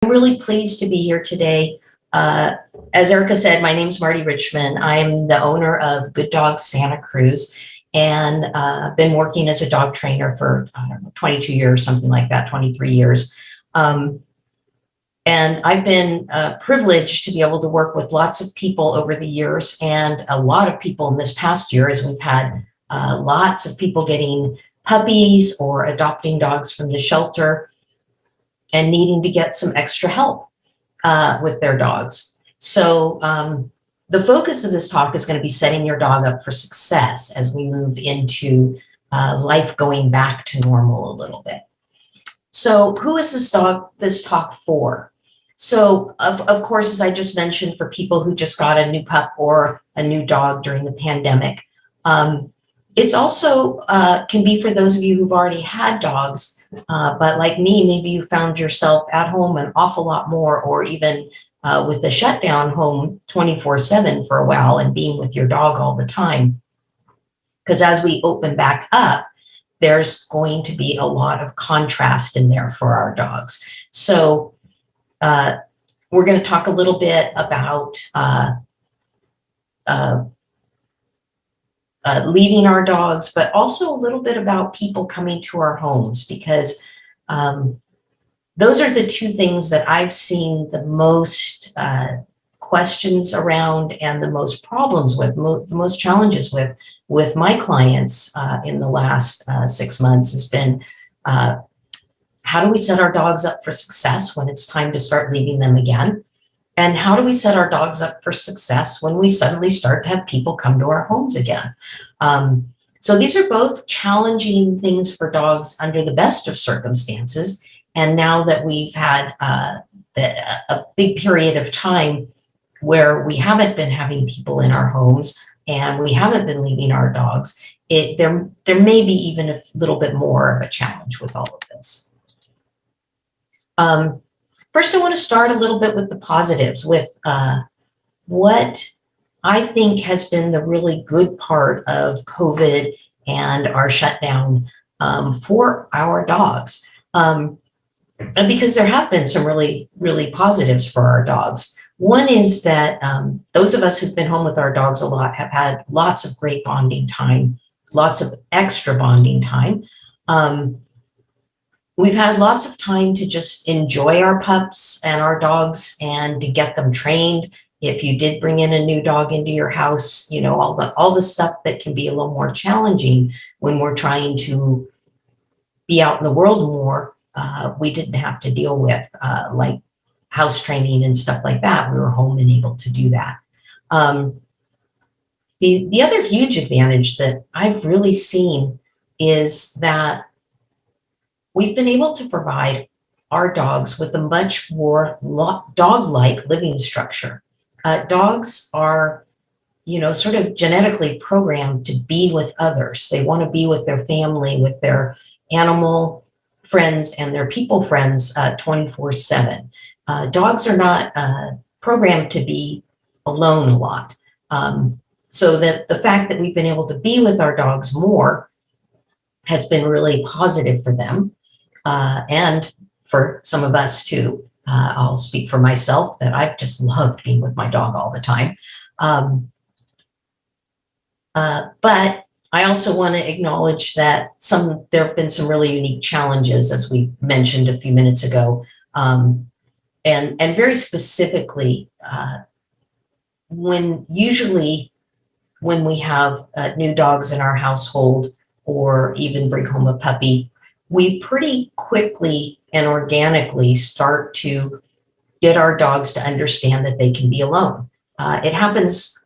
I'm really pleased to be here today. As Erica said, my name's Mardi Richmond. I'm the owner of Good Dogs Santa Cruz, and been working as a dog trainer for, I don't know, 22 years, something like that, 23 years. And I've been privileged to be able to work with lots of people over the years, and a lot of people in this past year, as we've had lots of people getting puppies or adopting dogs from the shelter and needing to get some extra help with their dogs. So the focus of this talk is going to be setting your dog up for success as we move into life going back to normal a little bit. So who is this talk for? So of course, as I just mentioned, for people who just got a new pup or a new dog during the pandemic. It's also can be for those of you who've already had dogs, but like me, maybe you found yourself at home an awful lot more, or even with the shutdown home 24/7 for a while and being with your dog all the time. Because as we open back up, there's going to be a lot of contrast in there for our dogs. So we're going to talk a little bit about leaving our dogs, but also a little bit about people coming to our homes, because those are the two things that I've seen the most questions around and the most problems with, the most challenges with my clients in the last 6 months has been, how do we set our dogs up for success when it's time to start leaving them again? And how do we set our dogs up for success when we suddenly start to have people come to our homes again? So these are both challenging things for dogs under the best of circumstances. And now that we've had a big period of time where we haven't been having people in our homes and we haven't been leaving our dogs, there may be even a little bit more of a challenge with all of this. First, I want to start a little bit with the positives, with what I think has been the really good part of COVID and our shutdown for our dogs. And because there have been some really, really positives for our dogs. One is that those of us who've been home with our dogs a lot have had lots of great bonding time, lots of extra bonding time. We've had lots of time to just enjoy our pups and our dogs and to get them trained. If you did bring in a new dog into your house, you know, all the stuff that can be a little more challenging when we're trying to be out in the world more, we didn't have to deal with, like house training and stuff like that. We were home and able to do that. The other huge advantage that I've really seen is that we've been able to provide our dogs with a much more dog-like living structure. Dogs are, you know, sort of genetically programmed to be with others. They want to be with their family, with their animal friends and their people friends 24/7. Dogs are not programmed to be alone a lot. So that the fact that we've been able to be with our dogs more has been really positive for them. And for some of us too. I'll speak for myself that I've just loved being with my dog all the time. But I also want to acknowledge that there have been some really unique challenges, as we mentioned a few minutes ago. And very specifically, usually when we have new dogs in our household or even bring home a puppy, we pretty quickly and organically start to get our dogs to understand that they can be alone. It happens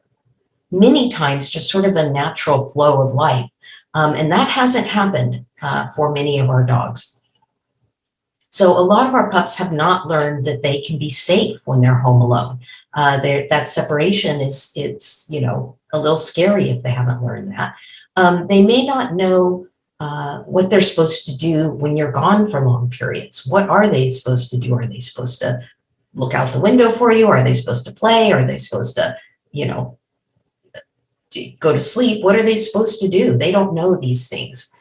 many times, just sort of a natural flow of life. And that hasn't happened for many of our dogs. So a lot of our pups have not learned that they can be safe when they're home alone. That separation it's you know, a little scary if they haven't learned that. They may not know what they're supposed to do when you're gone for long periods. What are they supposed to do? Are they supposed to look out the window for you? Are they supposed to play? Are they supposed to, you know, go to sleep? What are they supposed to do? They don't know these things.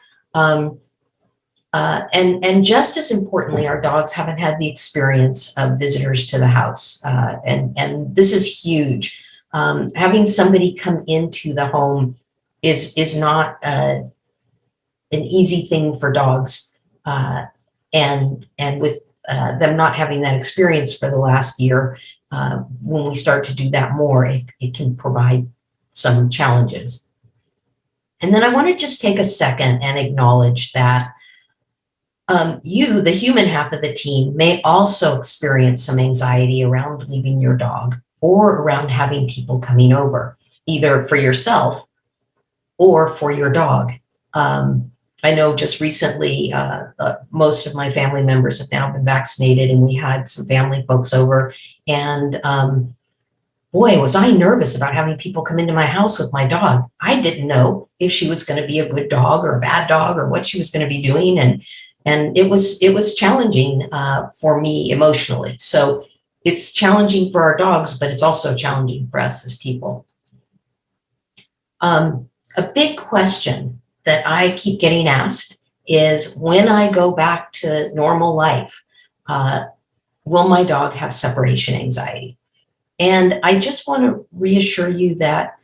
And just as importantly, our dogs haven't had the experience of visitors to the house. And this is huge. Having somebody come into the home is not an easy thing for dogs. And with them not having that experience for the last year, when we start to do that more, it can provide some challenges. And then I want to just take a second and acknowledge that you, the human half of the team, may also experience some anxiety around leaving your dog or around having people coming over, either for yourself or for your dog. I know just recently, most of my family members have now been vaccinated, and we had some family folks over, and boy, was I nervous about having people come into my house with my dog. I didn't know if she was going to be a good dog or a bad dog or what she was going to be doing. And it was challenging for me emotionally. So it's challenging for our dogs, but it's also challenging for us as people. A big question that I keep getting asked is, when I go back to normal life, will my dog have separation anxiety? And I just want to reassure you that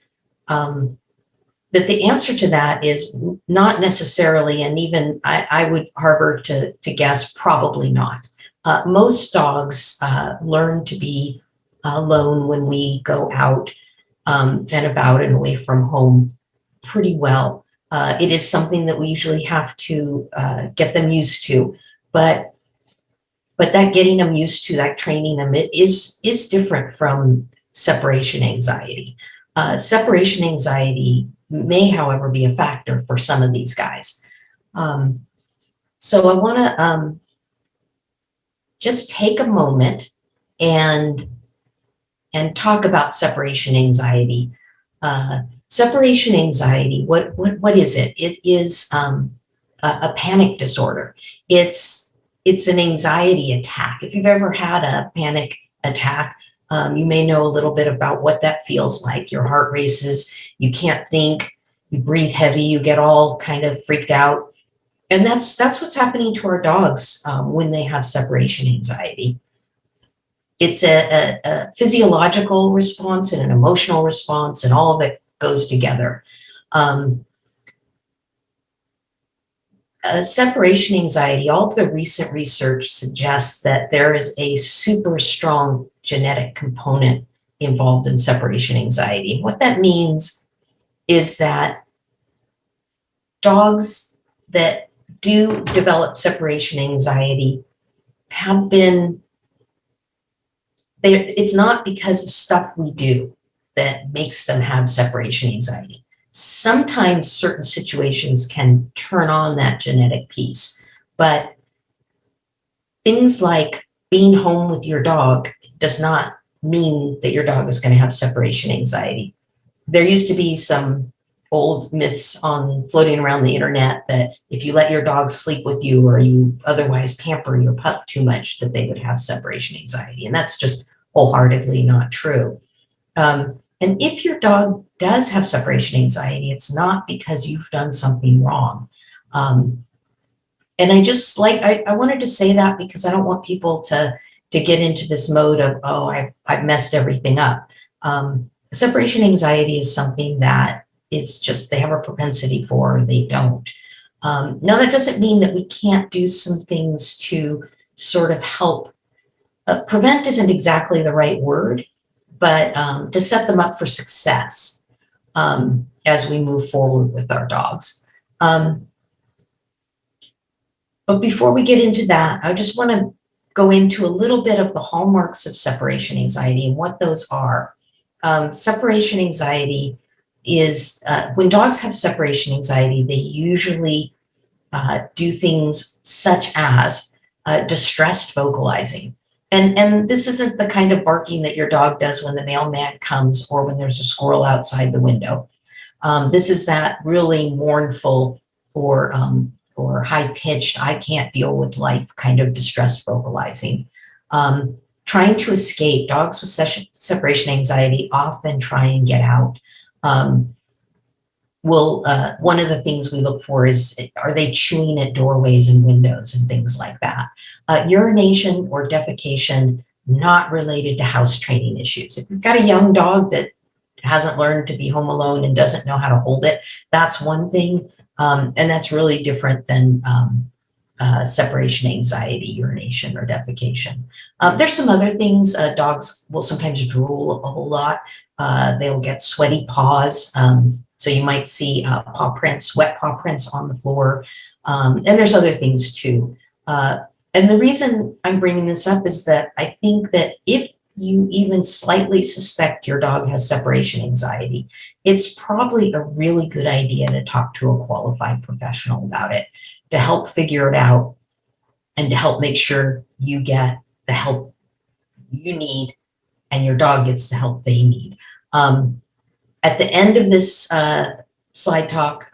that the answer to that is not necessarily, and even I would harbor to guess probably not. Most dogs learn to be alone when we go out and about and away from home pretty well. It is something that we usually have to get them used to, but that getting them used to, that training them, it is different from separation anxiety. Separation anxiety may, however, be a factor for some of these guys. So I want to just take a moment and talk about separation anxiety. Separation anxiety, what is it? It is a panic disorder. It's an anxiety attack. If you've ever had a panic attack, you may know a little bit about what that feels like. Your heart races, you can't think, you breathe heavy, you get all kind of freaked out. And that's what's happening to our dogs when they have separation anxiety. It's a physiological response and an emotional response, and all of it goes together. Separation anxiety, all of the recent research suggests that there is a super strong genetic component involved in separation anxiety. What that means is that dogs that do develop separation anxiety have been, it's not because of stuff we do that makes them have separation anxiety. Sometimes certain situations can turn on that genetic piece, but things like being home with your dog does not mean that your dog is going to have separation anxiety. There used to be some old myths floating around the internet that if you let your dog sleep with you or you otherwise pamper your pup too much, that they would have separation anxiety. And that's just wholeheartedly not true. And if your dog does have separation anxiety, it's not because you've done something wrong. And I wanted to say that because I don't want people to get into this mode of, oh, I've messed everything up. Separation anxiety is something that it's just, they have a propensity for, or they don't. Now, that doesn't mean that we can't do some things to sort of help. Prevent isn't exactly the right word, but to set them up for success as we move forward with our dogs. But before we get into that, I just want to go into a little bit of the hallmarks of separation anxiety and what those are. Separation anxiety is, when dogs have separation anxiety, they usually do things such as distressed vocalizing. And this isn't the kind of barking that your dog does when the mailman comes or when there's a squirrel outside the window. This is that really mournful or high-pitched, I can't deal with life kind of distressed vocalizing. Trying to escape. Dogs with separation anxiety often try and get out. will, one of the things we look for is, are they chewing at doorways and windows and things like that? Urination or defecation, not related to house training issues. If you've got a young dog that hasn't learned to be home alone and doesn't know how to hold it, that's one thing. And that's really different than separation anxiety, urination, or defecation. There's some other things. Dogs will sometimes drool a whole lot. They'll get sweaty paws. So you might see paw prints, wet paw prints on the floor. And there's other things too. And the reason I'm bringing this up is that I think that if you even slightly suspect your dog has separation anxiety, it's probably a really good idea to talk to a qualified professional about it, to help figure it out and to help make sure you get the help you need and your dog gets the help they need. At the end of this slide talk,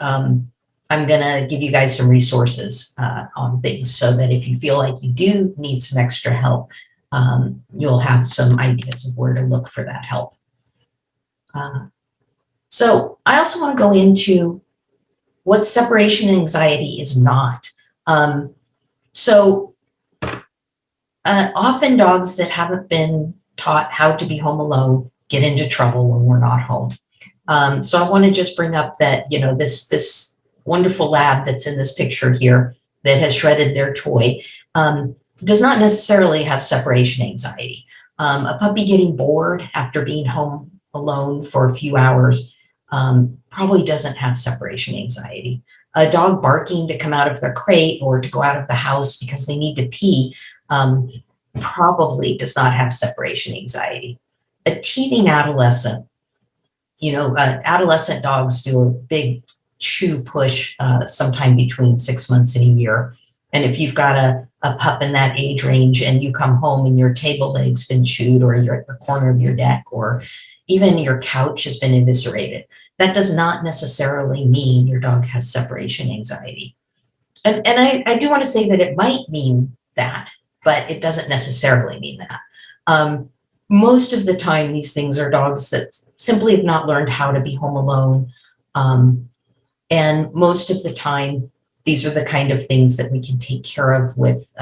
I'm gonna give you guys some resources on things so that if you feel like you do need some extra help, you'll have some ideas of where to look for that help. So I also want to go into what separation anxiety is not. Often dogs that haven't been taught how to be home alone get into trouble when we're not home. So I want to just bring up that, you know, this wonderful lab that's in this picture here that has shredded their toy does not necessarily have separation anxiety. A puppy getting bored after being home alone for a few hours probably doesn't have separation anxiety. A dog barking to come out of their crate or to go out of the house because they need to pee probably does not have separation anxiety. A teething adolescent, you know, adolescent dogs do a big chew push sometime between 6 months and a year. And if you've got a pup in that age range and you come home and your table leg's been chewed, or you're at the corner of your deck, or even your couch has been eviscerated, that does not necessarily mean your dog has separation anxiety. And I do want to say that it might mean that, but it doesn't necessarily mean that. Most of the time, these things are dogs that simply have not learned how to be home alone. And most of the time, these are the kind of things that we can take care of with,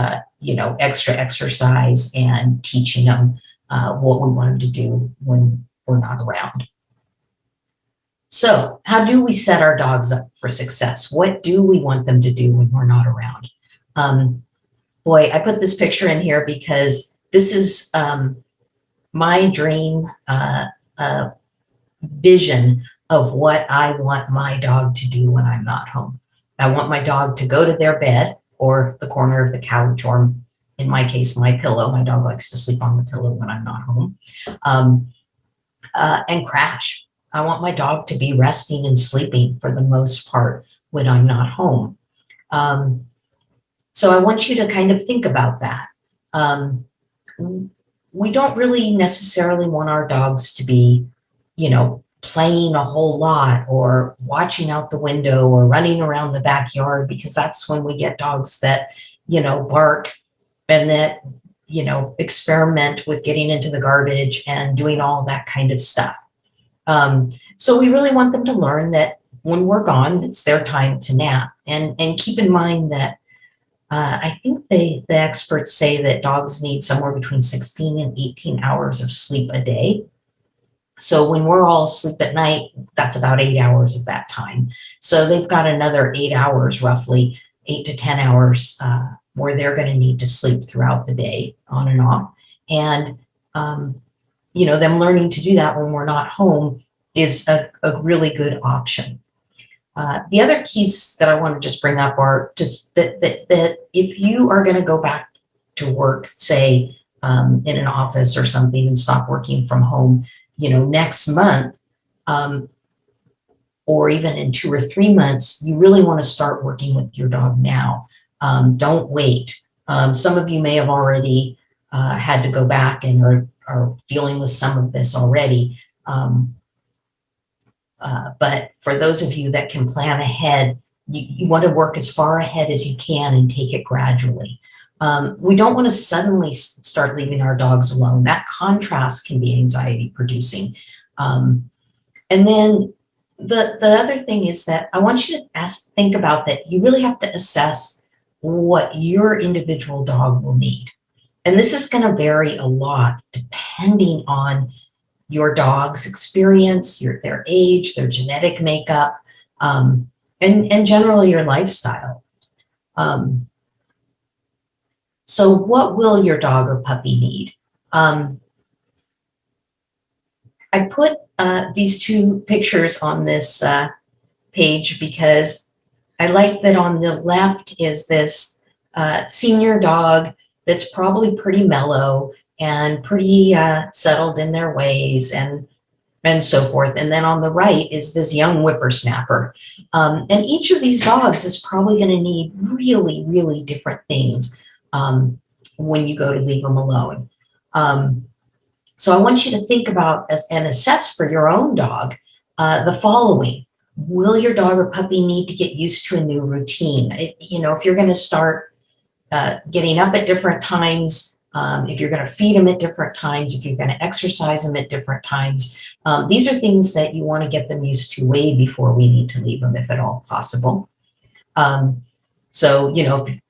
you know, extra exercise and teaching them what we want them to do when we're not around. So how do we set our dogs up for success? What do we want them to do when we're not around? Boy, I put this picture in here because this is my dream vision of what I want my dog to do when I'm not home. I want my dog to go to their bed or the corner of the couch, or in my case, my pillow. My dog likes to sleep on the pillow when I'm not home, and crash. I want my dog to be resting and sleeping for the most part when I'm not home. So I want you to kind of think about that. We don't really necessarily want our dogs to be, you know, playing a whole lot or watching out the window or running around the backyard, because that's when we get dogs that, you know, bark and that, you know, experiment with getting into the garbage and doing all that kind of stuff. So we really want them to learn that when we're gone, it's their time to nap. And keep in mind that I think the experts say that dogs need somewhere between 16 and 18 hours of sleep a day. So when we're all asleep at night, that's about 8 hours of that time. So they've got another 8 hours, roughly 8 to 10 hours, where they're going to need to sleep throughout the day, on and off. And, you know, them learning to do that when we're not home is a really good option. The other keys that I want to just bring up are just that if you are going to go back to work, say in an office or something, and stop working from home, you know, next month, or even in 2 or 3 months, you really want to start working with your dog now. Don't wait. Some of you may have already had to go back and are dealing with some of this already. But for those of you that can plan ahead, you want to work as far ahead as you can and take it gradually. We don't want to suddenly start leaving our dogs alone. That contrast can be anxiety producing. And then The other thing is that I want you to think about that you really have to assess what your individual dog will need. And this is going to vary a lot depending on your dog's experience, their age, their genetic makeup, and generally your lifestyle. So what will your dog or puppy need? I put these two pictures on this page because I like that on the left is this senior dog that's probably pretty mellow and pretty settled in their ways and so forth. And then on the right is this young whippersnapper. And each of these dogs is probably going to need really, really different things when you go to leave them alone. So I want you to think about and assess for your own dog the following. Will your dog or puppy need to get used to a new routine? If you're going to start getting up at different times, if you're going to feed them at different times, if you're going to exercise them at different times, these are things that you want to get them used to way before we need to leave them, if at all possible. So,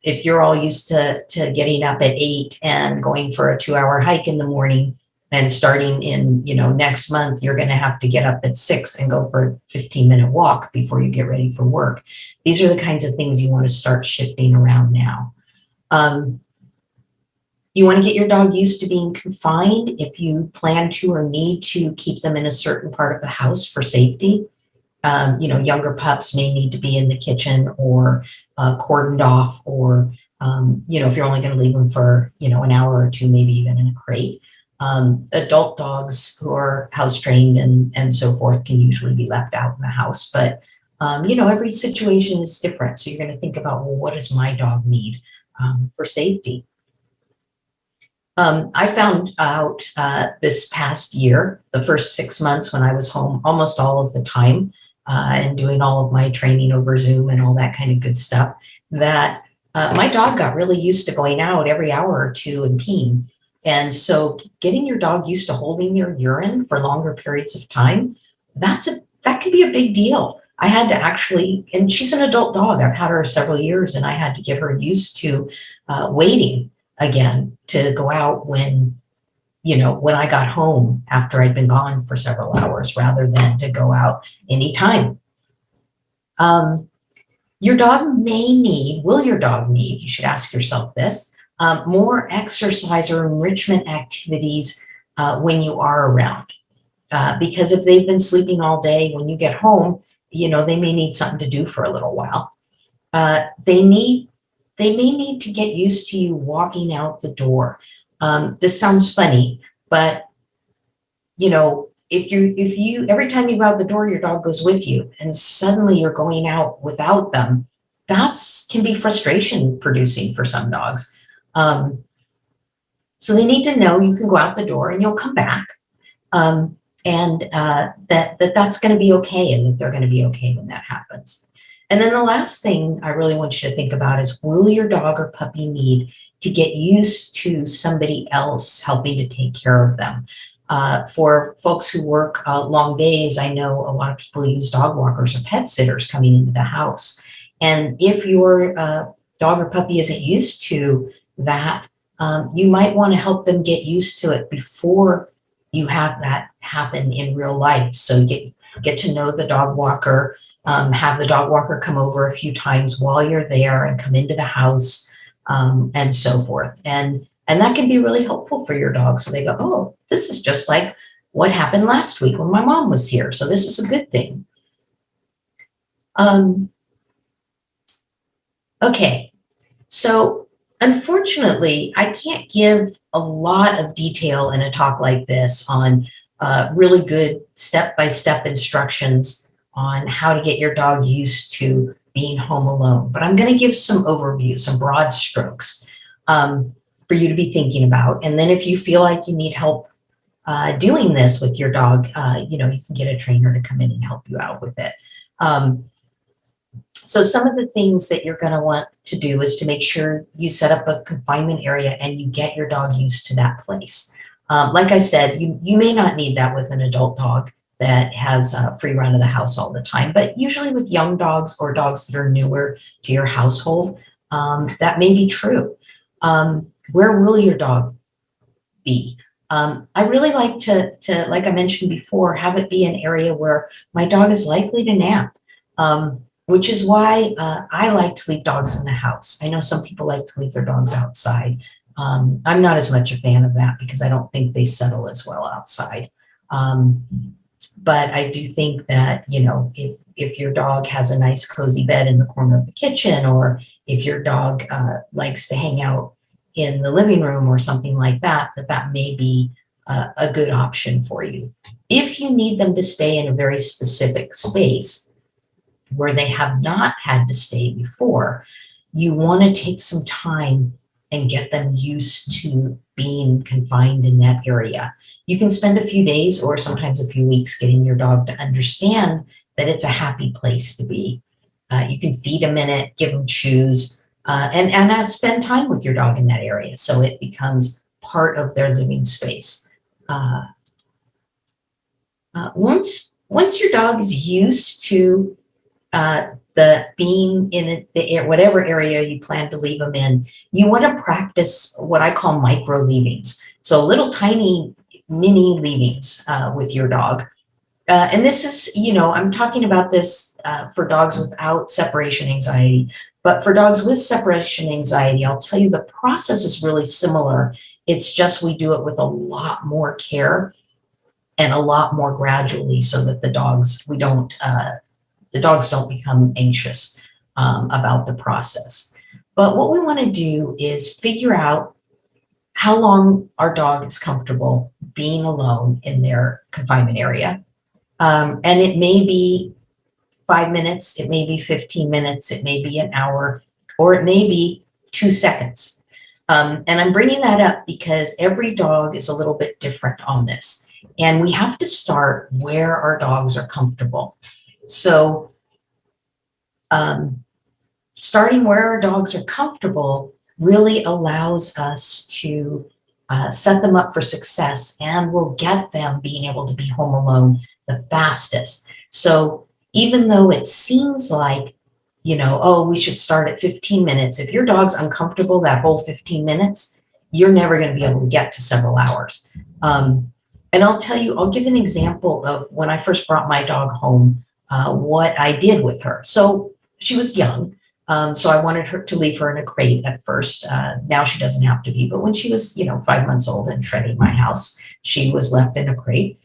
if you're all used to getting up at 8 and going for a 2-hour hike in the morning, and starting in, next month, you're going to have to get up at 6 and go for a 15-minute walk before you get ready for work. These are the kinds of things you want to start shifting around now. You want to get your dog used to being confined if you plan to or need to keep them in a certain part of the house for safety. Younger pups may need to be in the kitchen or cordoned off, or, if you're only going to leave them for, an hour or two, maybe even in a crate. Adult dogs who are house trained and so forth can usually be left out in the house. But, every situation is different. So you're going to think about, well, what does my dog need for safety? I found out this past year, the first 6 months when I was home almost all of the time and doing all of my training over Zoom and all that kind of good stuff, that my dog got really used to going out every hour or two and peeing. And so getting your dog used to holding their urine for longer periods of time, that can be a big deal. I had to actually, and she's an adult dog, I've had her several years, and I had to get her used to waiting again to go out when I got home after I'd been gone for several hours, rather than to go out anytime. Will your dog need, you should ask yourself this, more exercise or enrichment activities when you are around. Because if they've been sleeping all day, when you get home, they may need something to do for a little while. They may need to get used to you walking out the door. This sounds funny, but if you every time you go out the door, your dog goes with you, and suddenly you're going out without them, can be frustration producing for some dogs. So they need to know you can go out the door and you'll come back, and that's going to be okay, and that they're going to be okay when that happens. And then the last thing I really want you to think about is, will your dog or puppy need to get used to somebody else helping to take care of them? For folks who work long days, I know a lot of people use dog walkers or pet sitters coming into the house. And if your dog or puppy isn't used to that, you might want to help them get used to it before you have that happen in real life. So get to know the dog walker, have the dog walker come over a few times while you're there and come into the house, and so forth. And that can be really helpful for your dog. So they go, oh, this is just like what happened last week when my mom was here. So this is a good thing. Okay, so unfortunately, I can't give a lot of detail in a talk like this on really good step-by-step instructions on how to get your dog used to being home alone. But I'm going to give some overview, some broad strokes for you to be thinking about. And then if you feel like you need help doing this with your dog, you can get a trainer to come in and help you out with it. So some of the things that you're going to want to do is to make sure you set up a confinement area and you get your dog used to that place. Like I said, you may not need that with an adult dog. that has a free run of the house all the time. But usually with young dogs or dogs that are newer to your household, that may be true. Where will your dog be? I really like to, like I mentioned before, have it be an area where my dog is likely to nap, which is why I like to leave dogs in the house. I know some people like to leave their dogs outside. I'm not as much a fan of that because I don't think they settle as well outside. But I do think that, you know, if your dog has a nice cozy bed in the corner of the kitchen, or if your dog likes to hang out in the living room or something like that, that may be a good option for you. If you need them to stay in a very specific space where they have not had to stay before, you want to take some time and get them used to being confined in that area. You can spend a few days or sometimes a few weeks getting your dog to understand that it's a happy place to be. You can feed them in it, give them chews, and spend time with your dog in that area so it becomes part of their living space. Once your dog is used to the being in whatever area you plan to leave them in, you want to practice what I call micro leavings. So little tiny mini leavings with your dog. And this is, you know, I'm talking about this for dogs without separation anxiety, but for dogs with separation anxiety, I'll tell you the process is really similar. It's just we do it with a lot more care and a lot more gradually so that the dogs don't become anxious about the process. But what we want to do is figure out how long our dog is comfortable being alone in their confinement area. And it may be 5 minutes, it may be 15 minutes, it may be an hour, or it may be 2 seconds. And I'm bringing that up because every dog is a little bit different on this. And we have to start where our dogs are comfortable. So starting where our dogs are comfortable really allows us to set them up for success, and will get them being able to be home alone the fastest. So even though it seems like, you know, oh, we should start at 15 minutes, if your dog's uncomfortable that whole 15 minutes, you're never going to be able to get to several hours. And I'll tell you, I'll give an example of when I first brought my dog home, what I did with her. So she was young. So I wanted her to leave her in a crate at first. Now she doesn't have to be, but when she was, you know, 5 months old and treading my house, she was left in a crate.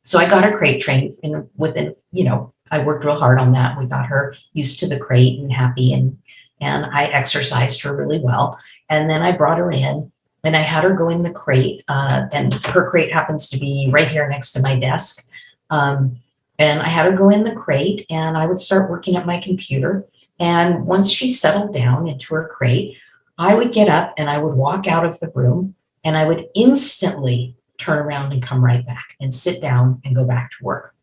So I got her crate trained, and within, you know, I worked real hard on that. We got her used to the crate and happy, and I exercised her really well. And then I brought her in and I had her go in the crate, and her crate happens to be right here next to my desk. And I had her go in the crate, and I would start working at my computer. And once she settled down into her crate, I would get up and I would walk out of the room, and I would instantly turn around and come right back and sit down and go back to work.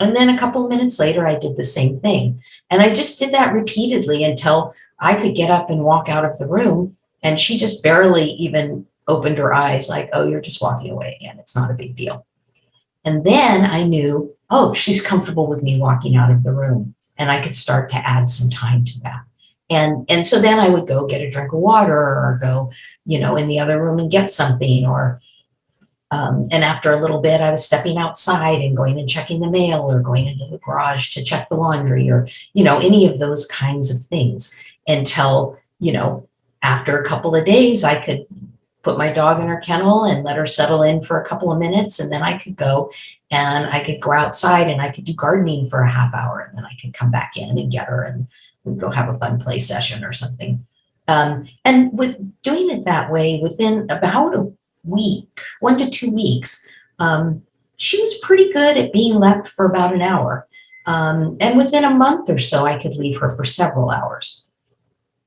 And then a couple of minutes later, I did the same thing. And I just did that repeatedly until I could get up and walk out of the room. And she just barely even opened her eyes, like, oh, you're just walking away again. It's not a big deal. And then I knew, oh, she's comfortable with me walking out of the room. And I could start to add some time to that. And so then I would go get a drink of water, or go, you know, in the other room and get something, or and after a little bit, I was stepping outside and going and checking the mail, or going into the garage to check the laundry, or, you know, any of those kinds of things, until, you know, after a couple of days, I could put my dog in her kennel and let her settle in for a couple of minutes. And then I could go outside and I could do gardening for a half hour. And then I could come back in and get her, and we'd go have a fun play session or something. And with doing it that way, within about a week, 1 to 2 weeks, she was pretty good at being left for about an hour. And within a month or so, I could leave her for several hours.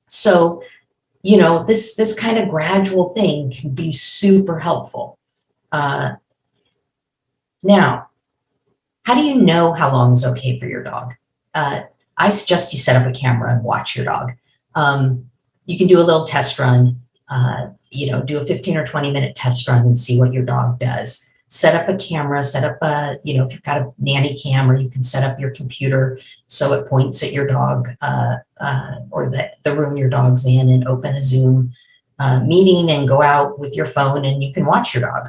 So, you know, this kind of gradual thing can be super helpful. Now, how do you know how long is okay for your dog? I suggest you set up a camera and watch your dog. You can do a little test run, you know, do a 15 or 20 minute test run and see what your dog does. set up a camera, set up a, you know, if you've got a nanny cam, or you can set up your computer so it points at your dog or the room your dog's in, and open a Zoom meeting and go out with your phone and you can watch your dog.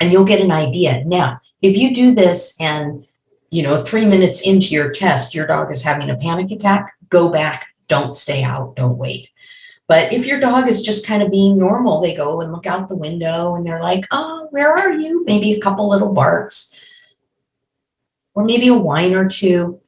And you'll get an idea. Now, if you do this and, you know, 3 minutes into your test, your dog is having a panic attack, go back, don't stay out, don't wait. But if your dog is just kind of being normal, they go and look out the window and they're like, oh, where are you? Maybe a couple little barks, or maybe a whine or two.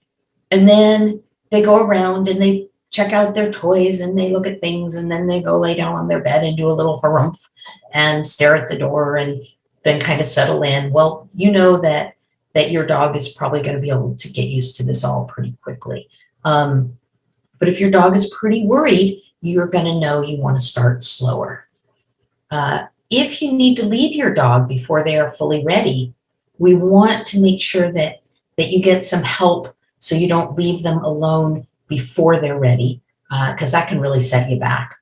And then they go around and they check out their toys and they look at things, and then they go lay down on their bed and do a little harumph and stare at the door and then kind of settle in. Well, you know that your dog is probably going to be able to get used to this all pretty quickly. But if your dog is pretty worried, you're going to know you want to start slower. If you need to leave your dog before they are fully ready, we want to make sure that you get some help so you don't leave them alone before they're ready, because that can really set you back.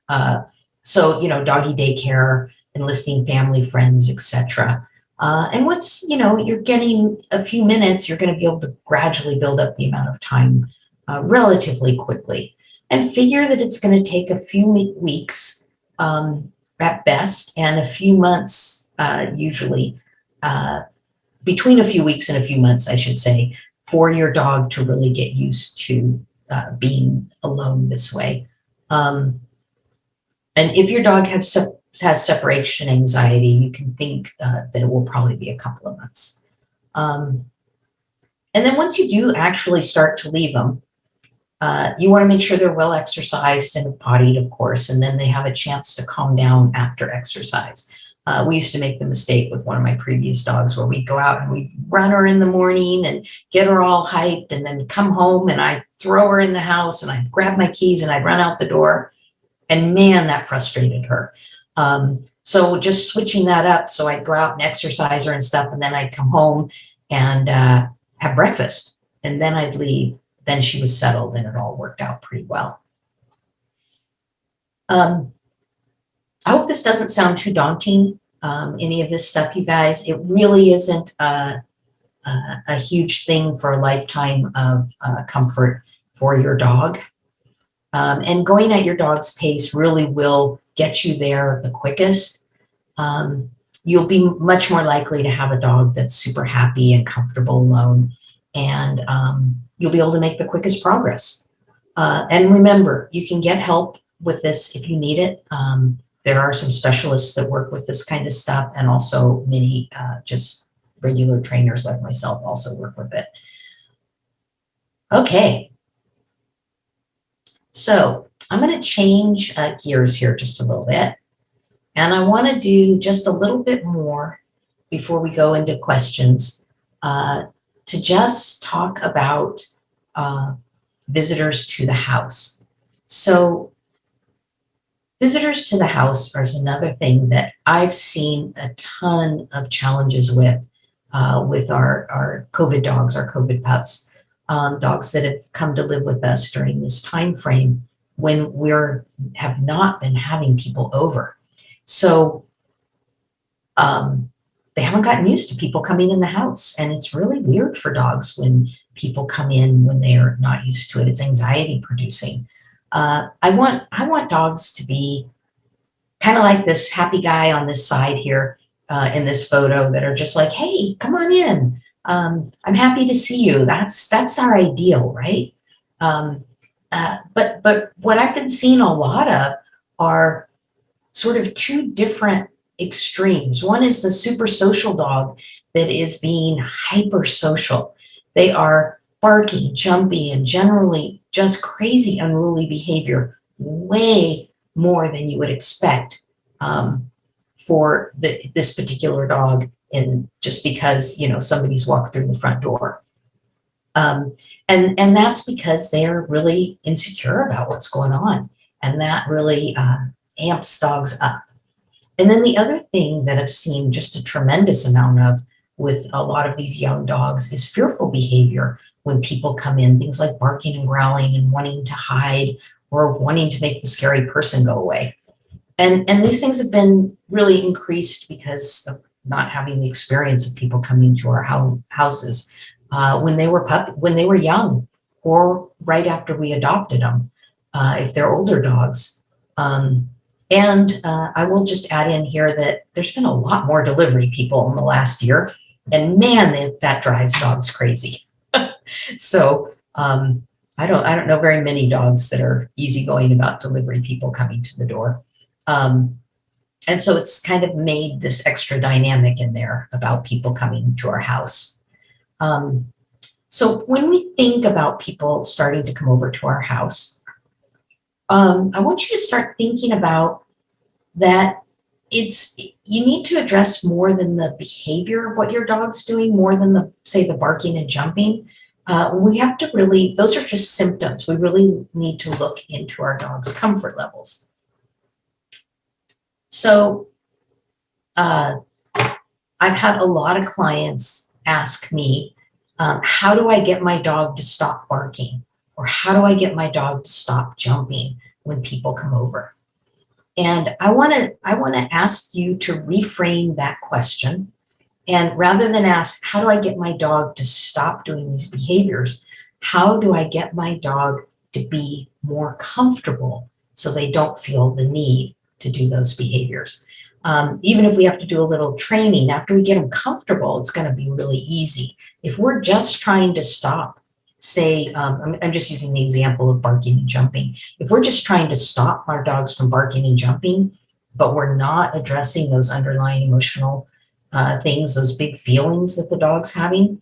So, you know, doggy daycare, enlisting family, friends, etc. And once, you know, you're getting a few minutes, you're going to be able to gradually build up the amount of time relatively quickly, and figure that it's going to take a few weeks at best, and a few months, usually between a few weeks and a few months, I should say, for your dog to really get used to being alone this way. And if your dog has separation anxiety, you can think that it will probably be a couple of months. And then once you do actually start to leave them, you want to make sure they're well exercised and pottied, of course, and then they have a chance to calm down after exercise. We used to make the mistake with one of my previous dogs where we'd go out and we'd run her in the morning and get her all hyped, and then come home and I'd throw her in the house and I'd grab my keys and I'd run out the door. And man, that frustrated her. So just switching that up. So I'd go out and exercise her and stuff, and then I'd come home and have breakfast, and then I'd leave. Then she was settled and it all worked out pretty well. I hope this doesn't sound too daunting, any of this stuff, you guys. It really isn't a huge thing for a lifetime of comfort for your dog. And going at your dog's pace really will get you there the quickest. You'll be much more likely to have a dog that's super happy and comfortable alone, and you'll be able to make the quickest progress. And remember, you can get help with this if you need it. There are some specialists that work with this kind of stuff, and also many just regular trainers like myself also work with it. Okay. So I'm going to change gears here just a little bit. And I want to do just a little bit more before we go into questions to just talk about visitors to the house. So visitors to the house is another thing that I've seen a ton of challenges with our COVID dogs, our COVID pups, dogs that have come to live with us during this time frame when have not been having people over. So they haven't gotten used to people coming in the house, and it's really weird for dogs when people come in when they are not used to it. It's anxiety producing. I want dogs to be kind of like this happy guy on this side here in this photo, that are just like, hey, come on in. I'm happy to see you. That's our ideal, right? But what I've been seeing a lot of are sort of two different extremes. One is the super social dog that is being hyper social. They are barking, jumpy, and generally just crazy, unruly behavior, way more than you would expect for this particular dog, and just because, you know, somebody's walked through the front door. And that's because they're really insecure about what's going on, and that really amps dogs up. And then the other thing that I've seen just a tremendous amount of with a lot of these young dogs is fearful behavior when people come in, things like barking and growling and wanting to hide or wanting to make the scary person go away. And these things have been really increased because of not having the experience of people coming to our houses when they were young, or right after we adopted them, if they're older dogs. And I will just add in here that there's been a lot more delivery people in the last year, and man, that drives dogs crazy. So I don't know very many dogs that are easygoing about delivery people coming to the door. And so it's kind of made this extra dynamic in there about people coming to our house. So when we think about people starting to come over to our house, I want you to start thinking about that you need to address more than the behavior of what your dog's doing, more than say the barking and jumping. We have to really, those are just symptoms. We really need to look into our dog's comfort levels. So I've had a lot of clients ask me, how do I get my dog to stop barking? Or how do I get my dog to stop jumping when people come over? And I want to ask you to reframe that question. And rather than ask, how do I get my dog to stop doing these behaviors? How do I get my dog to be more comfortable so they don't feel the need to do those behaviors? Even if we have to do a little training, after we get them comfortable, it's going to be really easy. If we're just trying to stop, say, I'm just using the example of barking and jumping. If we're just trying to stop our dogs from barking and jumping, but we're not addressing those underlying emotional things, those big feelings that the dog's having,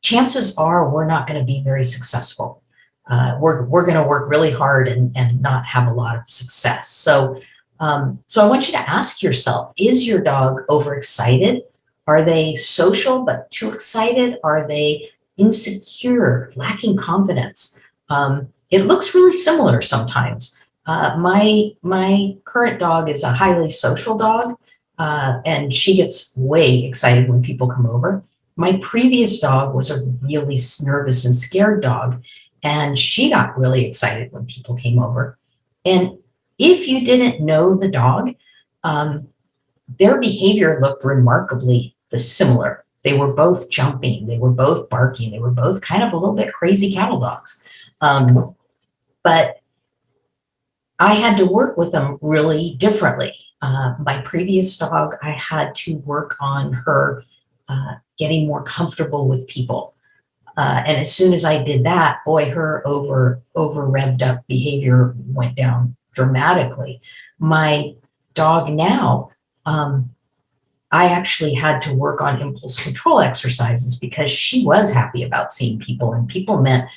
chances are we're not going to be very successful. We're going to work really hard and not have a lot of success. So I want you to ask yourself, is your dog overexcited? Are they social but too excited? Are they insecure, lacking confidence? It looks really similar sometimes. My current dog is a highly social dog, and she gets way excited when people come over. My previous dog was a really nervous and scared dog, and she got really excited when people came over. And if you didn't know the dog, their behavior looked remarkably similar. They were both jumping, they were both barking, they were both kind of a little bit crazy cattle dogs. But I had to work with them really differently. My previous dog, I had to work on her getting more comfortable with people. And as soon as I did that, boy, her over revved up behavior went down dramatically. My dog now, I actually had to work on impulse control exercises because she was happy about seeing people, and people meant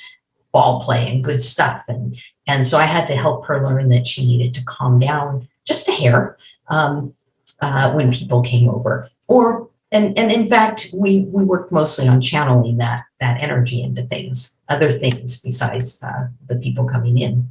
ball play and good stuff. And so I had to help her learn that she needed to calm down just a hair when people came over. And in fact, we worked mostly on channeling that energy into other things besides the people coming in.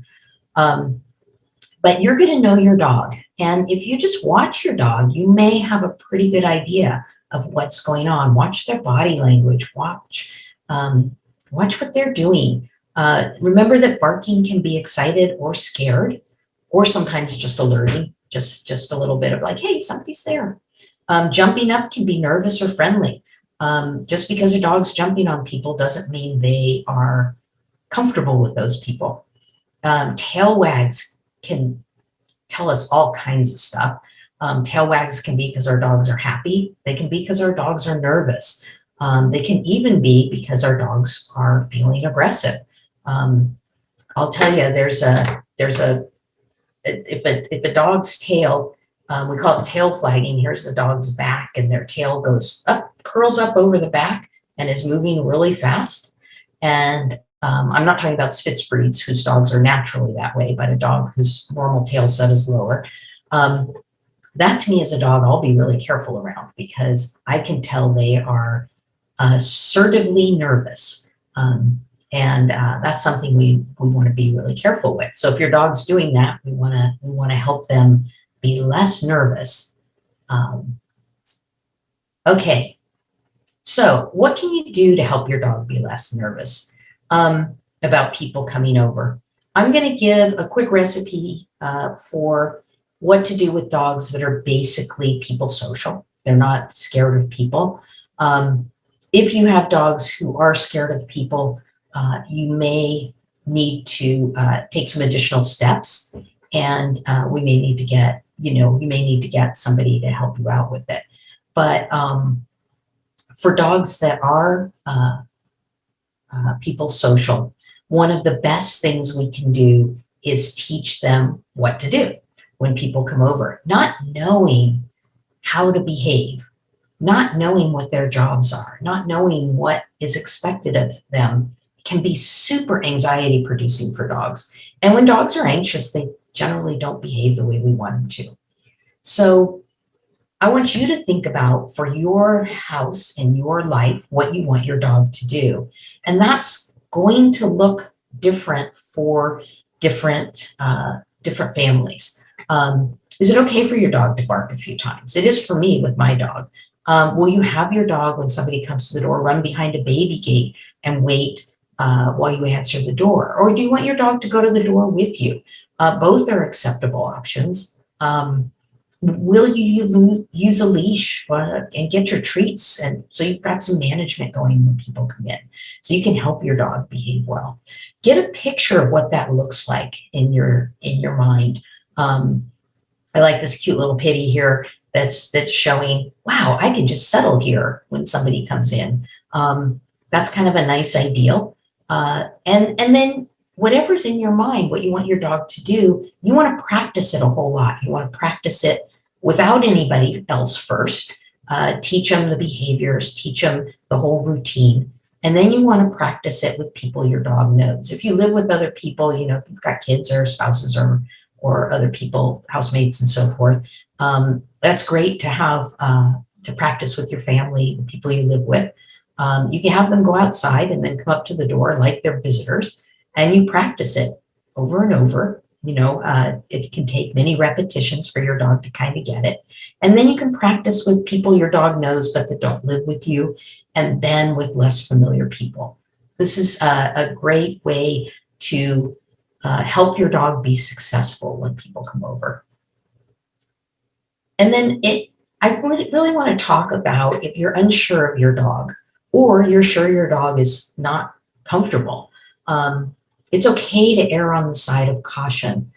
But you're going to know your dog. And if you just watch your dog, you may have a pretty good idea of what's going on. Watch their body language. Watch what they're doing. Remember that barking can be excited or scared, or sometimes just alerting, just a little bit of like, hey, somebody's there. Jumping up can be nervous or friendly. Just because a dog's jumping on people doesn't mean they are comfortable with those people. Tail wags can tell us all kinds of stuff. Tail wags can be because our dogs are happy. They can be because our dogs are nervous. They can even be because our dogs are feeling aggressive. I'll tell you, if a dog's tail, we call it tail flagging. Here's the dog's back, and their tail goes up, curls up over the back, and is moving really fast. And I'm not talking about Spitz breeds whose dogs are naturally that way, but a dog whose normal tail set is lower. That to me is a dog I'll be really careful around, because I can tell they are assertively nervous. And that's something we want to be really careful with. So if your dog's doing that, we want to help them be less nervous. Okay, so what can you do to help your dog be less nervous about people coming over? I'm going to give a quick recipe for what to do with dogs that are basically people social. They're not scared of people. If you have dogs who are scared of people, you may need to take some additional steps, and we may need to get, you may need to get somebody to help you out with it. But for dogs that are people social, one of the best things we can do is teach them what to do when people come over. Not knowing how to behave, not knowing what their jobs are, not knowing what is expected of them can be super anxiety producing for dogs. And when dogs are anxious, they generally don't behave the way we want them to. So I want you to think about, for your house and your life, what you want your dog to do. And that's going to look different for different families. Is it okay for your dog to bark a few times? It is for me with my dog. Will you have your dog, when somebody comes to the door, run behind a baby gate and wait while you answer the door? Or do you want your dog to go to the door with you? Both are acceptable options. Will you use a leash and get your treats? And so you've got some management going when people come in, so you can help your dog behave well. Get a picture of what that looks like in your mind. I like this cute little pitty here that's showing, wow, I can just settle here when somebody comes in. That's kind of a nice ideal. And then whatever's in your mind, what you want your dog to do, you want to practice it a whole lot. You want to practice it without anybody else first. Teach them the behaviors, teach them the whole routine. And then you want to practice it with people your dog knows. If you live with other people, if you've got kids or spouses or other people, housemates and so forth, that's great to have to practice with your family, the people you live with. You can have them go outside and then come up to the door like they're visitors, and you practice it over and over. It can take many repetitions for your dog to kind of get it. And then you can practice with people your dog knows but that don't live with you, and then with less familiar people. This is a great way to help your dog be successful when people come over. And then I really want to talk about, if you're unsure of your dog, or you're sure your dog is not comfortable, it's okay to err on the side of caution.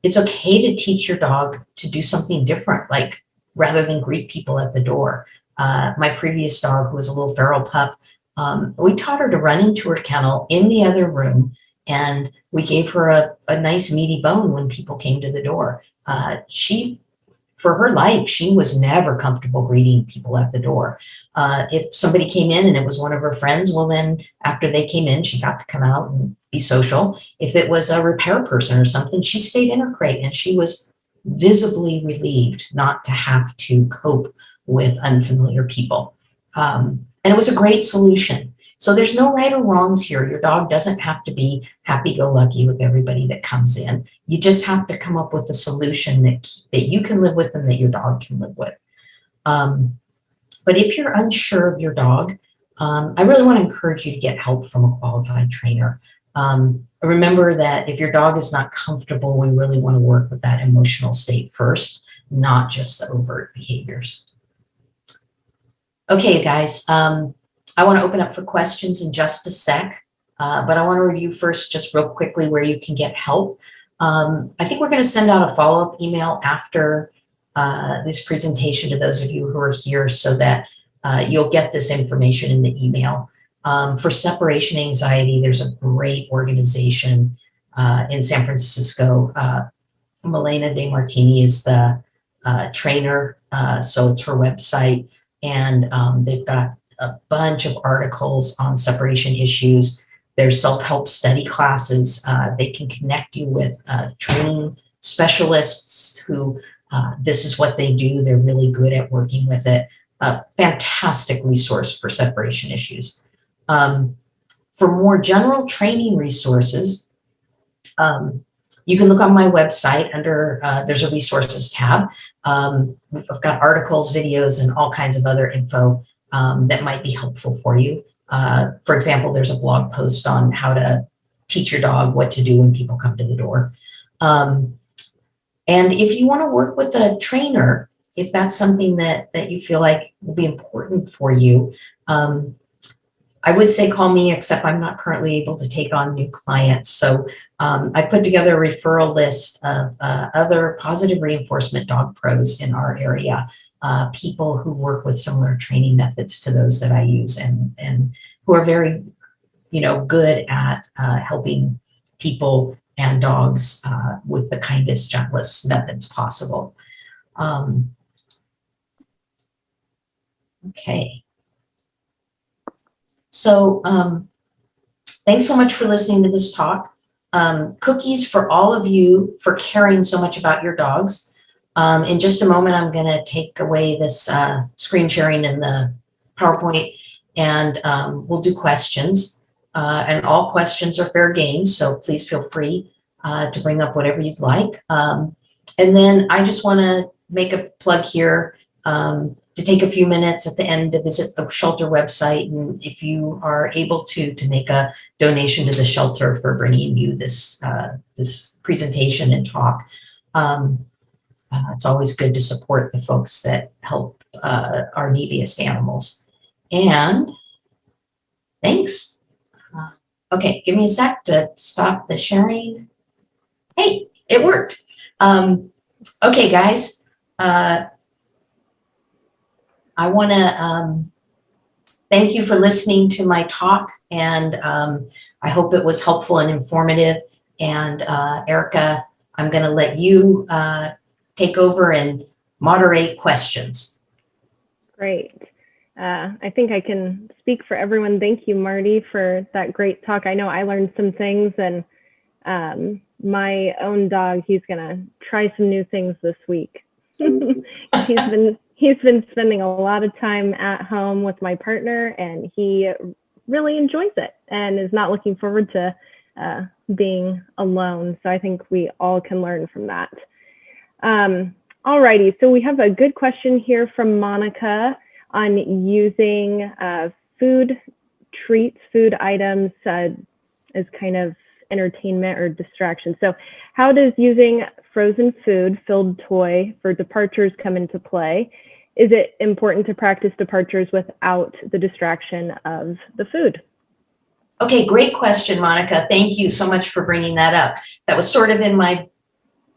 It's okay to teach your dog to do something different, like rather than greet people at the door. My previous dog, who was a little feral pup, we taught her to run into her kennel in the other room, and we gave her a nice meaty bone when people came to the door. For her life, she was never comfortable greeting people at the door. If somebody came in and it was one of her friends, well, then after they came in, she got to come out and be social. If it was a repair person or something, she stayed in her crate, and she was visibly relieved not to have to cope with unfamiliar people. And it was a great solution. So there's no right or wrongs here. Your dog doesn't have to be happy-go-lucky with everybody that comes in. You just have to come up with a solution that you can live with and that your dog can live with. But if you're unsure of your dog, I really want to encourage you to get help from a qualified trainer. Remember that if your dog is not comfortable, we really want to work with that emotional state first, not just the overt behaviors. Okay, you guys. I want to open up for questions in just a sec, but I want to review first just real quickly where you can get help. I think we're going to send out a follow-up email after this presentation to those of you who are here, so that you'll get this information in the email. For separation anxiety, there's a great organization in San Francisco. Milena De Martini is the trainer, so it's her website, and they've got a bunch of articles on separation issues. There's self-help study classes. They can connect you with training specialists who this is what they do. They're really good at working with it. A fantastic resource for separation issues. For more general training resources, you can look on my website under, there's a resources tab. I've got articles, videos, and all kinds of other info that might be helpful for you. For example, there's a blog post on how to teach your dog what to do when people come to the door. And if you want to work with a trainer, if that's something that you feel like will be important for you, I would say call me, except I'm not currently able to take on new clients. So I put together a referral list of other positive reinforcement dog pros in our area, people who work with similar training methods to those that I use, and who are very, good at helping people and dogs with the kindest, gentlest methods possible. Okay. So thanks so much for listening to this talk. Cookies for all of you for caring so much about your dogs. In just a moment, I'm going to take away this screen sharing in the PowerPoint, and we'll do questions. And all questions are fair game, so please feel free to bring up whatever you'd like. And then I just want to make a plug here to take a few minutes at the end to visit the shelter website, and if you are able to make a donation to the shelter for bringing you this this presentation and talk. It's always good to support the folks that help our neediest animals. And thanks. Okay, give me a sec to stop the sharing. Hey, it worked. Okay, guys. I want to thank you for listening to my talk, and I hope it was helpful and informative. And Erica, I'm going to let you take over and moderate questions. Great. I think I can speak for everyone. Thank you, Marty, for that great talk. I know I learned some things, and my own dog, he's going to try some new things this week. He's been spending a lot of time at home with my partner, and he really enjoys it and is not looking forward to being alone. So I think we all can learn from that. Alrighty, so we have a good question here from Monica on using food treats, food items as kind of entertainment or distraction. So how does using frozen food filled toy for departures come into play? Is it important to practice departures without the distraction of the food? Okay, great question, Monica. Thank you so much for bringing that up. That was sort of in my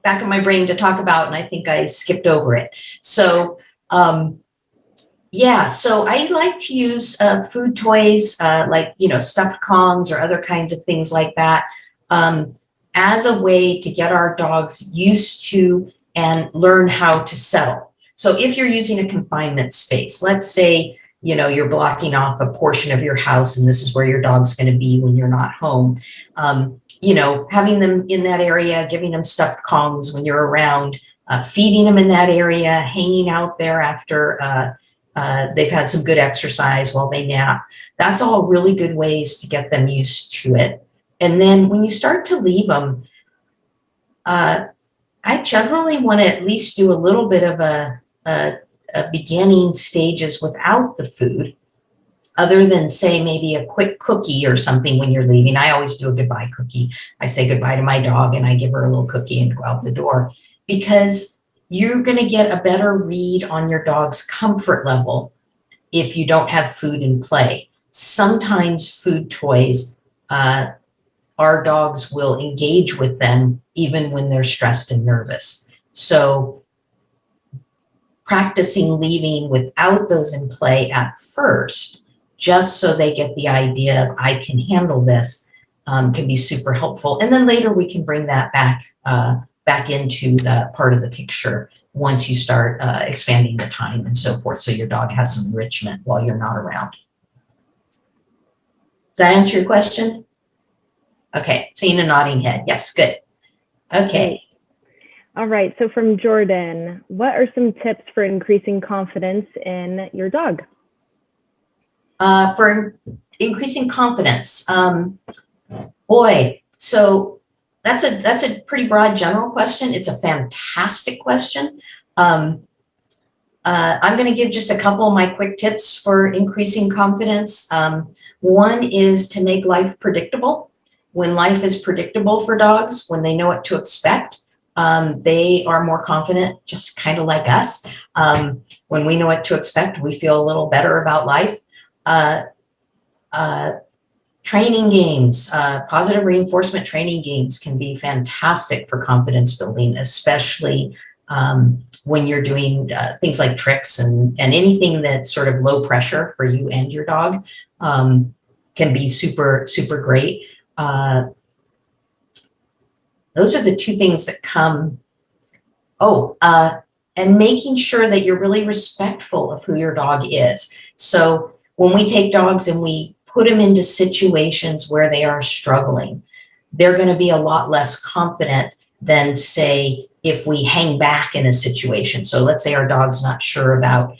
back of my brain to talk about, and I think I skipped over it. So yeah, so I like to use food toys like, stuffed Kongs or other kinds of things like that as a way to get our dogs used to and learn how to settle. So if you're using a confinement space, let's say, you're blocking off a portion of your house and this is where your dog's going to be when you're not home, having them in that area, giving them stuffed Kongs when you're around, feeding them in that area, hanging out there after they've had some good exercise while they nap. That's all really good ways to get them used to it. And then when you start to leave them, I generally want to at least do a little bit of a beginning stages without the food, other than say maybe a quick cookie or something when you're leaving. I always do a goodbye cookie. I say goodbye to my dog and I give her a little cookie and go out the door, because you're going to get a better read on your dog's comfort level if you don't have food in play. Sometimes food toys, our dogs will engage with them even when they're stressed and nervous. So practicing leaving without those in play at first, just so they get the idea of I can handle this, can be super helpful. And then later we can bring that back into the part of the picture once you start expanding the time and so forth, so your dog has some enrichment while you're not around. Does that answer your question? Okay, seeing a nodding head. Yes, good. Okay. All right, so from Jordan, what are some tips for increasing confidence in your dog? For increasing confidence, boy, so that's a pretty broad general question. It's a fantastic question. I'm going to give just a couple of my quick tips for increasing confidence. One is to make life predictable. When life is predictable for dogs, when they know what to expect, They are more confident, just kind of like us. When we know what to expect, we feel a little better about life. Training games, positive reinforcement training games can be fantastic for confidence building, especially when you're doing things like tricks and anything that's sort of low pressure for you and your dog can be super, super great. Those are the two things that come. Oh, and making sure that you're really respectful of who your dog is. So when we take dogs and we put them into situations where they are struggling, they're going to be a lot less confident than, say, if we hang back in a situation. So let's say our dog's not sure about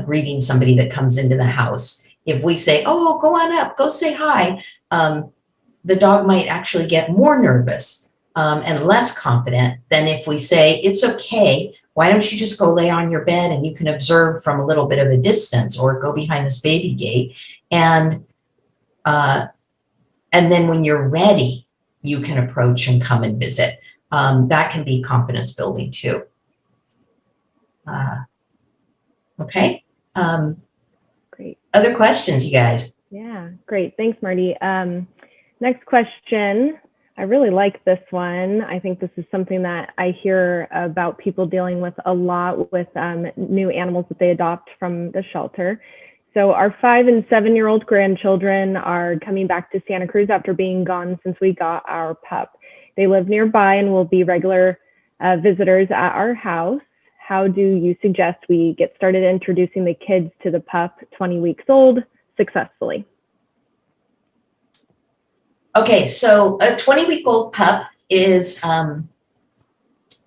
greeting somebody that comes into the house. If we say, oh, go on up, go say hi, the dog might actually get more nervous and less confident than if we say, it's okay, why don't you just go lay on your bed and you can observe from a little bit of a distance, or go behind this baby gate. And then when you're ready, you can approach and come and visit. That can be confidence building too. Okay. Great. Other questions, you guys? Yeah, great. Thanks, Marty. Next question. I really like this one. I think this is something that I hear about people dealing with a lot with new animals that they adopt from the shelter. So our 5- and 7-year-old grandchildren are coming back to Santa Cruz after being gone since we got our pup. They live nearby and will be regular visitors at our house. How do you suggest we get started introducing the kids to the pup, 20 weeks old, successfully? Okay, so a 20-week-old pup is going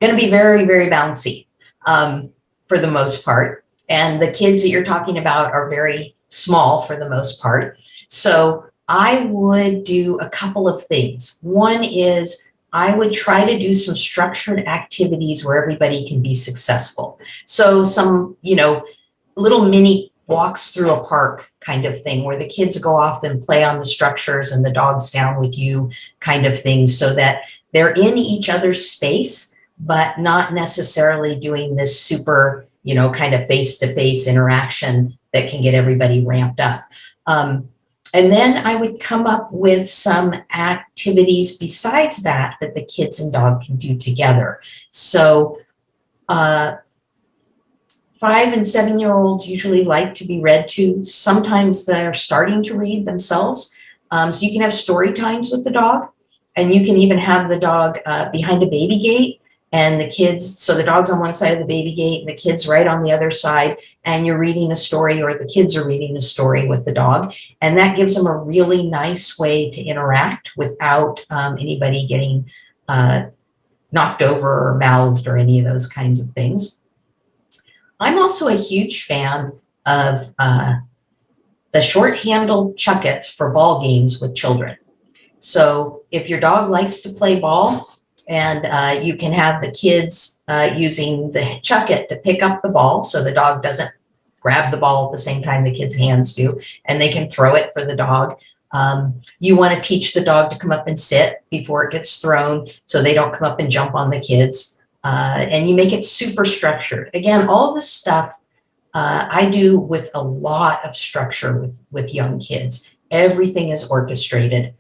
to be very, very bouncy for the most part. And the kids that you're talking about are very small for the most part. So I would do a couple of things. One is I would try to do some structured activities where everybody can be successful. So some, little mini walks through a park kind of thing, where the kids go off and play on the structures and the dog's down with you kind of thing, so that they're in each other's space, but not necessarily doing this super, kind of face-to-face interaction that can get everybody ramped up. And then I would come up with some activities besides that the kids and dog can do together. So 5- and 7-year-olds usually like to be read to. Sometimes they're starting to read themselves. So you can have story times with the dog, and you can even have the dog behind a baby gate, and the kids, so the dog's on one side of the baby gate and the kids right on the other side, and you're reading a story, or the kids are reading a story with the dog. And that gives them a really nice way to interact without anybody getting knocked over or mouthed or any of those kinds of things. I'm also a huge fan of the short-handled chuckets for ball games with children. So if your dog likes to play ball, and you can have the kids using the chucket to pick up the ball, so the dog doesn't grab the ball at the same time the kids' hands do, and they can throw it for the dog. You want to teach the dog to come up and sit before it gets thrown, so they don't come up and jump on the kids. And you make it super structured. Again, all this stuff I do with a lot of structure with young kids. Everything is orchestrated.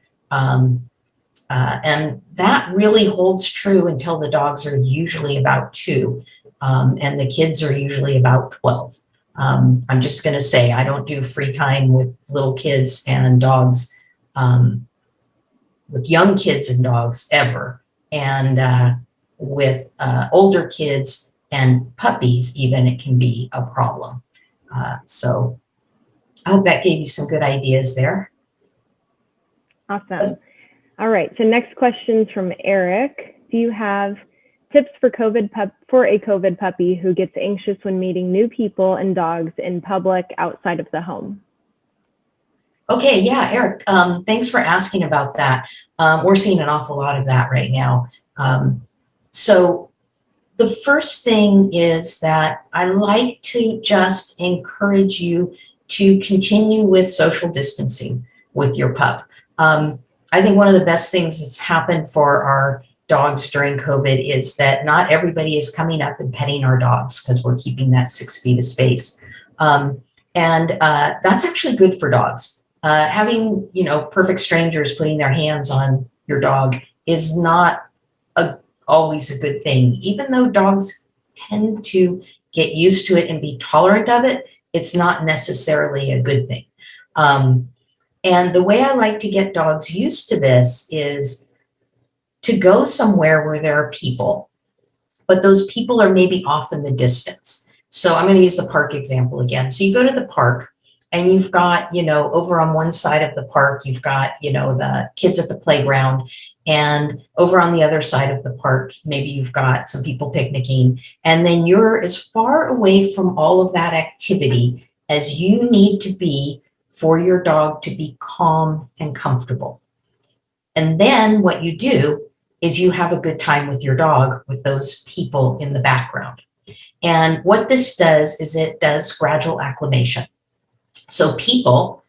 And that really holds true until the dogs are usually about 2, and the kids are usually about 12. I'm just going to say I don't do free time with little kids and dogs, with young kids and dogs ever. And with older kids and puppies, even, it can be a problem. So I hope that gave you some good ideas there. Awesome. All right, so next question's from Eric. Do you have tips for a COVID puppy who gets anxious when meeting new people and dogs in public outside of the home? Okay, yeah, Eric, thanks for asking about that. We're seeing an awful lot of that right now. So the first thing is that I like to just encourage you to continue with social distancing with your pup. I think one of the best things that's happened for our dogs during COVID is that not everybody is coming up and petting our dogs because we're keeping that 6 feet of space. That's actually good for dogs. Having, perfect strangers putting their hands on your dog is not always a good thing. Even though dogs tend to get used to it and be tolerant of it, it's not necessarily a good thing. And the way I like to get dogs used to this is to go somewhere where there are people, but those people are maybe off in the distance. So I'm going to use the park example again. So you go to the park and you've got, over on one side of the park, you've got, the kids at the playground, and over on the other side of the park, maybe you've got some people picnicking, and then you're as far away from all of that activity as you need to be for your dog to be calm and comfortable. And then what you do is you have a good time with your dog with those people in the background. And what this does is it does gradual acclimation. So people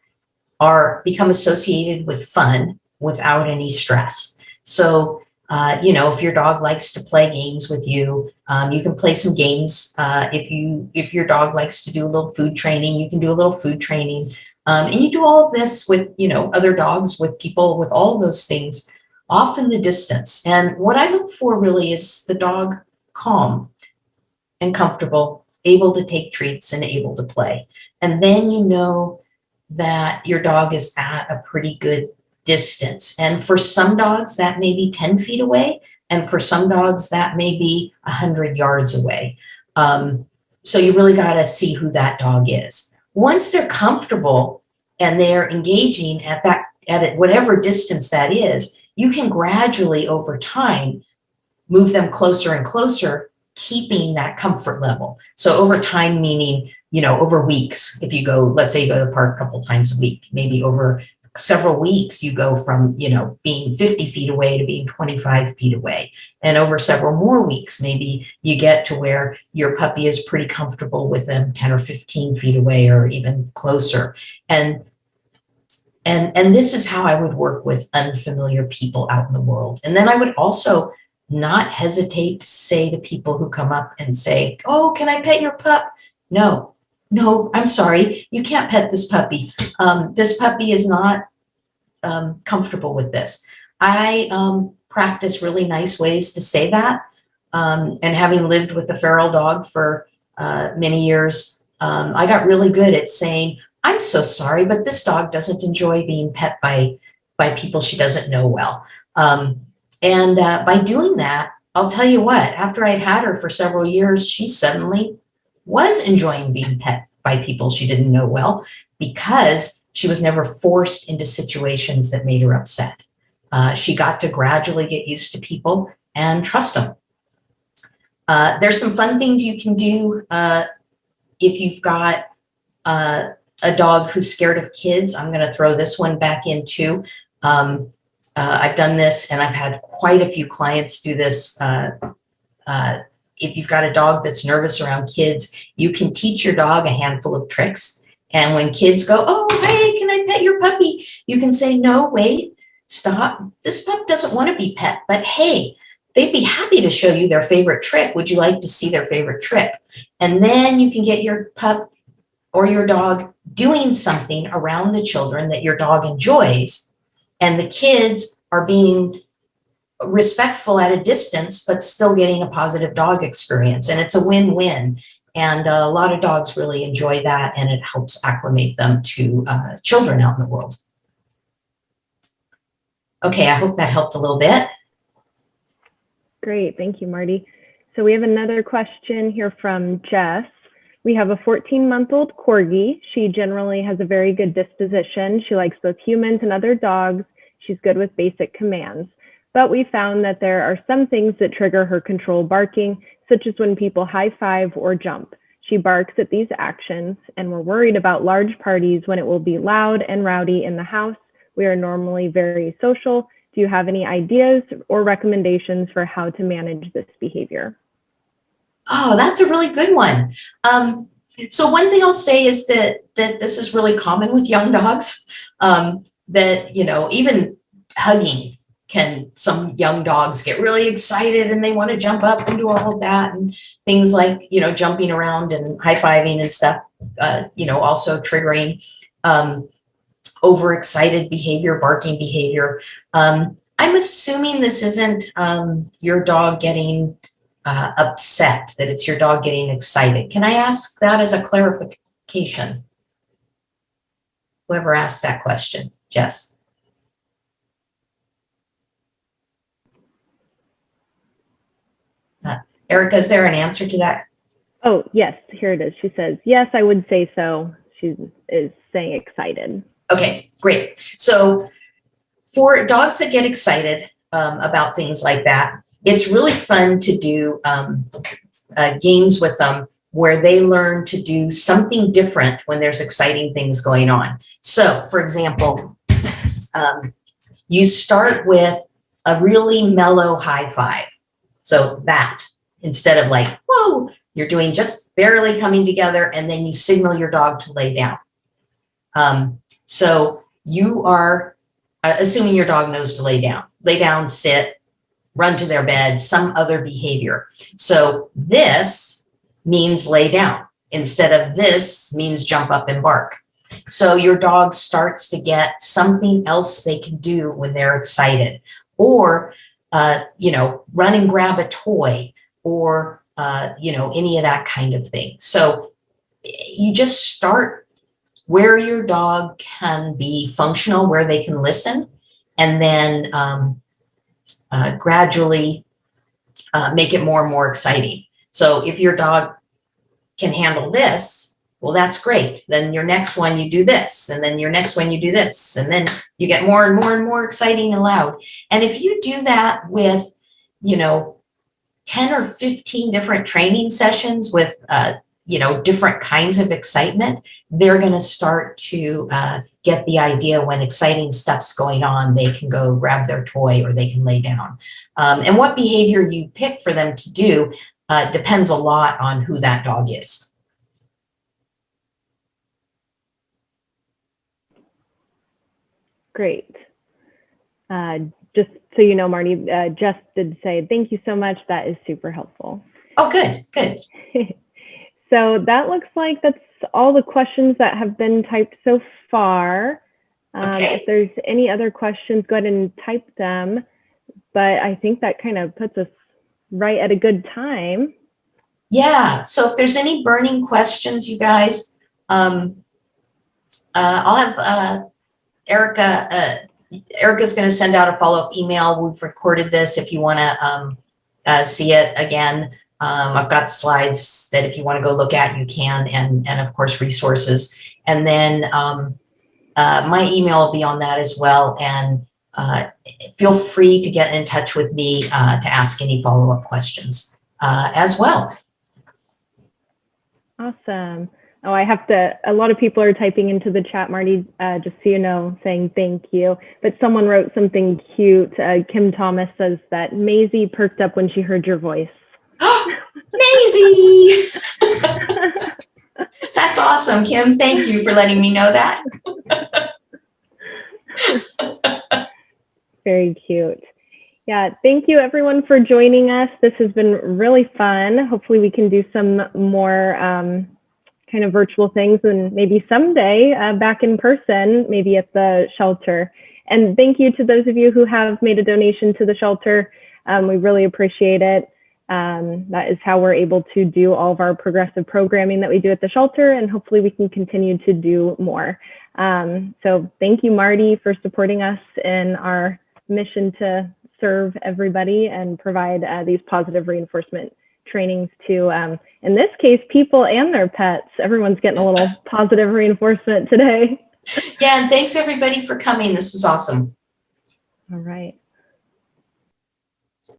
become associated with fun without any stress. So, if your dog likes to play games with you, you can play some games. If your dog likes to do a little food training, you can do a little food training. And you do all of this with, other dogs, with people, with all of those things off in the distance. And what I look for really is the dog calm and comfortable, able to take treats and able to play. And then you know that your dog is at a pretty good distance. And for some dogs, that may be 10 feet away. And for some dogs, that may be 100 yards away. So you really got to see who that dog is. Once they're comfortable and they're engaging at whatever distance that is, you can gradually over time move them closer and closer, keeping that comfort level. So over time, meaning, over weeks, if you go, let's say you go to the park a couple times a week, maybe over several weeks, you go from, being 50 feet away to being 25 feet away. And over several more weeks, maybe you get to where your puppy is pretty comfortable with them 10 or 15 feet away or even closer. And this is how I would work with unfamiliar people out in the world. And then I would also not hesitate to say to people who come up and say, "Oh, can I pet your pup?" No, I'm sorry. You can't pet this puppy. This puppy is not comfortable with this. I practice really nice ways to say that. And having lived with a feral dog for many years, I got really good at saying, "I'm so sorry, but this dog doesn't enjoy being pet by people she doesn't know well." By doing that, I'll tell you what, after I'd had her for several years, she suddenly was enjoying being pet by people she didn't know well, because she was never forced into situations that made her upset. She got to gradually get used to people and trust them. There's some fun things you can do if you've got a dog who's scared of kids. I'm going to throw this one back in too. I've done this, and I've had quite a few clients do this. If you've got a dog that's nervous around kids, you can teach your dog a handful of tricks. And when kids go, "Oh, hey, can I pet your puppy?" You can say, "No, wait, stop. This pup doesn't want to be pet, but hey, they'd be happy to show you their favorite trick. Would you like to see their favorite trick?" And then you can get your pup or your dog doing something around the children that your dog enjoys. And the kids are being respectful at a distance, but still getting a positive dog experience. And it's a win-win. And a lot of dogs really enjoy that, and it helps acclimate them to children out in the world. Okay, I hope that helped a little bit. Great, thank you, Marty. So we have another question here from Jess. We have a 14-month-old corgi. She generally has a very good disposition. She likes both humans and other dogs. She's good with basic commands. But we found that there are some things that trigger her control barking, such as when people high-five or jump. She barks at these actions, and we're worried about large parties when it will be loud and rowdy in the house. We are normally very social. Do you have any ideas or recommendations for how to manage this behavior? Oh, that's a really good one. So one thing I'll say is that this is really common with young dogs, that, even hugging can some young dogs get really excited and they want to jump up and do all of that, and things like, jumping around and high-fiving and stuff, also triggering overexcited behavior, barking behavior. I'm assuming this isn't your dog getting upset, that it's your dog getting excited. Can I ask that as a clarification? Whoever asked that question, Jess. Erica, is there an answer to that? Oh, yes, here it is. She says, yes, I would say so. She is saying excited. Okay, great. So for dogs that get excited about things like that, it's really fun to do games with them where they learn to do something different when there's exciting things going on. So, for example, you start with a really mellow high five. So that, instead of like, whoa, you're doing just barely coming together, and then you signal your dog to lay down. So you are assuming your dog knows to lay down, sit, run to their bed, some other behavior. So this means lay down. Instead of this means jump up and bark. So your dog starts to get something else they can do when they're excited, or, run and grab a toy, or, any of that kind of thing. So you just start where your dog can be functional, where they can listen, and then gradually make it more and more exciting. So if your dog can handle this, well, that's great. Then your next one, you do this, and then your next one, you do this, and then you get more and more and more exciting and loud. And if you do that with, 10 or 15 different training sessions with, different kinds of excitement, they're going to start to get the idea when exciting stuff's going on, they can go grab their toy or they can lay down. And what behavior you pick for them to do depends a lot on who that dog is. Great. Just so you know, Marty, Jess did say, thank you so much. That is super helpful. Oh, good, good. So that looks like that's all the questions that have been typed so far. Okay. If there's any other questions, go ahead and type them. But I think that kind of puts us right at a good time. Yeah, so if there's any burning questions, you guys, I'll have Erica's going to send out a follow-up email. We've recorded this if you want to see it again. I've got slides that if you want to go look at, you can, and of course resources. And then my email will be on that as well. And feel free to get in touch with me to ask any follow-up questions as well. Awesome. Oh, a lot of people are typing into the chat, Marty, just so you know, saying thank you. But someone wrote something cute. Kim Thomas says that Maisie perked up when she heard your voice. Maisie! That's awesome, Kim. Thank you for letting me know that. Very cute. Yeah, thank you everyone for joining us. This has been really fun. Hopefully we can do some more kind of virtual things, and maybe someday back in person, maybe at the shelter. And thank you to those of you who have made a donation to the shelter. We really appreciate it. That is how we're able to do all of our progressive programming that we do at the shelter, and hopefully we can continue to do more. So thank you, Marty, for supporting us in our mission to serve everybody and provide these positive reinforcement trainings to, in this case, people and their pets. Everyone's getting a little positive reinforcement today. Yeah, and thanks everybody for coming. This was awesome. All right.